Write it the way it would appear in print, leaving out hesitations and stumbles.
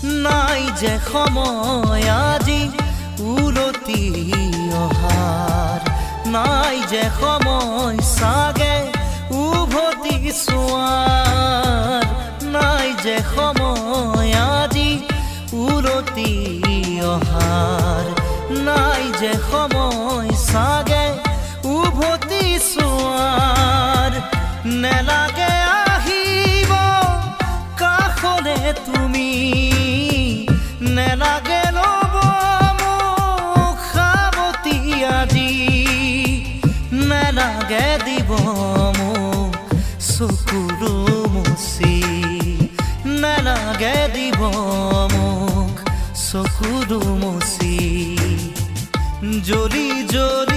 নাই যে সময় আজি উলটি অহাৰ, নাই যে সময় চাগে উভতি চোৱাৰ, নাই যে সময় আজি উলটি অহাৰ, নাই যে সময় চাগে উভতি চোৱাৰ। নেলাগে আহিব কাষলে তুমি, নেলাগে ল'ব মোক সাৱটি আজি, নেলাগে দিব মোক চকুৰো মুচি, নেলাগে দিব মোক চকুৰো মুচি। জ্বলি জ্বলি